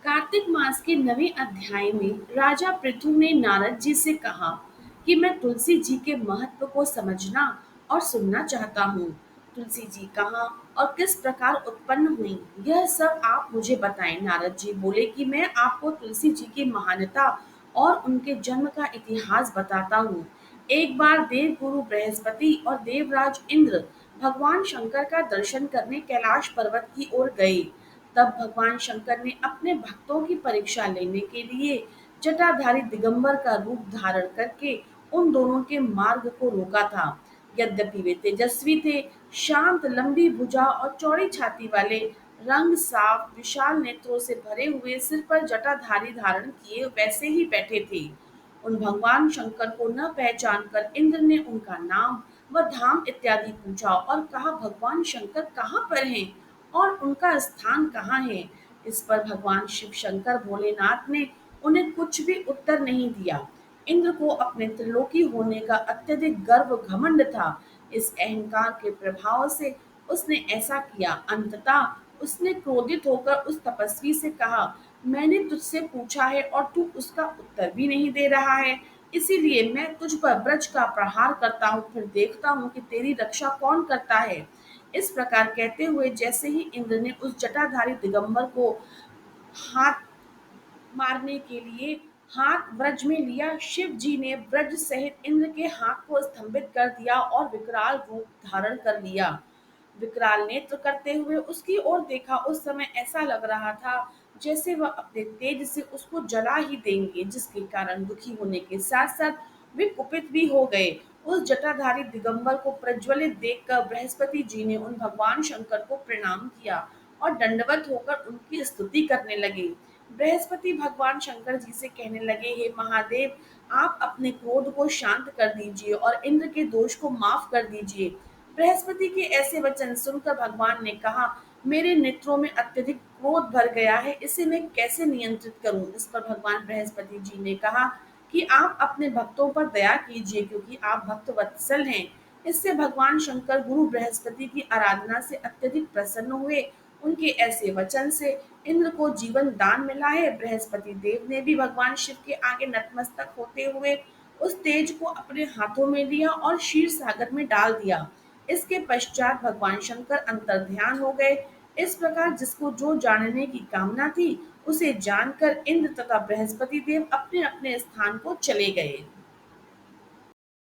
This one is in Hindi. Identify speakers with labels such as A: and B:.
A: कार्तिक मास के नवें अध्याय में राजा पृथु ने नारद जी से कहा कि मैं तुलसी जी के महत्व को समझना और सुनना चाहता हूँ। तुलसी जी कहाँ और किस प्रकार उत्पन्न हुई, यह सब आप मुझे बताएं। नारद जी बोले कि मैं आपको तुलसी जी की महानता और उनके जन्म का इतिहास बताता हूँ। एक बार देव गुरु बृहस्पति और देवराज इंद्र भगवान शंकर का दर्शन करने कैलाश पर्वत की ओर गए। तब भगवान शंकर ने अपने भक्तों की परीक्षा लेने के लिए जटाधारी दिगंबर का रूप धारण करके उन दोनों के मार्ग को रोका था। यद्यपि वे तेजस्वी थे, शांत, लंबी भुजा और चौड़ी छाती वाले, रंग साफ, विशाल नेत्रों से भरे हुए, सिर पर जटाधारी धारण किए वैसे ही बैठे थे। उन भगवान शंकर को न पहचान कर इंद्र ने उनका नाम व धाम इत्यादि पूछा और कहा, भगवान शंकर कहाँ पर हैं और उनका स्थान कहाँ है। इस पर भगवान शिव शंकर भोलेनाथ ने उन्हें कुछ भी उत्तर नहीं दिया। इंद्र को अपने त्रिलोकी होने का अत्यधिक गर्व घमंड था। इस अहंकार के प्रभाव से उसने ऐसा किया। अंततः उसने क्रोधित होकर उस तपस्वी से कहा, मैंने तुझसे पूछा है और तू उसका उत्तर भी नहीं दे रहा है, इसीलिए मैं तुझ पर ब्रज का प्रहार करता हूँ, फिर देखता हूँ कि तेरी रक्षा कौन करता है। इस प्रकार कहते हुए जैसे ही इंद्र ने उस जटाधारी दिगंबर को हाथ मारने के लिए हाथ ब्रज में लिया, शिव जी ने ब्रज सहित इंद्र के हाथ को स्तंभित कर दिया और विकराल रूप धारण कर लिया। विकराल नेत्र करते हुए उसकी ओर देखा। उस समय ऐसा लग रहा था जैसे वह अपने तेज से उसको जला ही देंगे, जिसके कारण दुखी होने के साथ साथ वे कुपित भी हो गए। उस जटाधारी दिगंबर को प्रज्वलित देखकर बृहस्पति जी ने उन भगवान शंकर को प्रणाम किया और दंडवत होकर उनकी स्तुति करने लगे। बृहस्पति भगवान शंकर जी से कहने लगे, हे महादेव, आप अपने क्रोध को शांत कर दीजिए और इंद्र के दोष को माफ कर दीजिए। बृहस्पति के ऐसे वचन सुनकर भगवान ने कहा, मेरे नेत्रों में अत्यधिक क्रोध भर गया है, इसे मैं कैसे नियंत्रित करूं। इस पर भगवान बृहस्पति जी ने कहा कि आप अपने भक्तों पर दया कीजिए, क्योंकि आप भक्त वत्सल हैं। इससे भगवान शंकर गुरु बृहस्पति की आराधना से अत्यधिक प्रसन्न हुए। उनके ऐसे वचन से इंद्र को जीवन दान मिला है। बृहस्पति देव ने भी भगवान शिव के आगे नतमस्तक होते हुए उस तेज को अपने हाथों में लिया और क्षीर सागर में डाल दिया। इसके पश्चात भगवान शंकर अंतर्ध्यान हो गए। इस प्रकार जिसको जो जानने की कामना थी, उसे जानकर इंद्र तथा बृहस्पति देव अपने अपने स्थान को चले गए।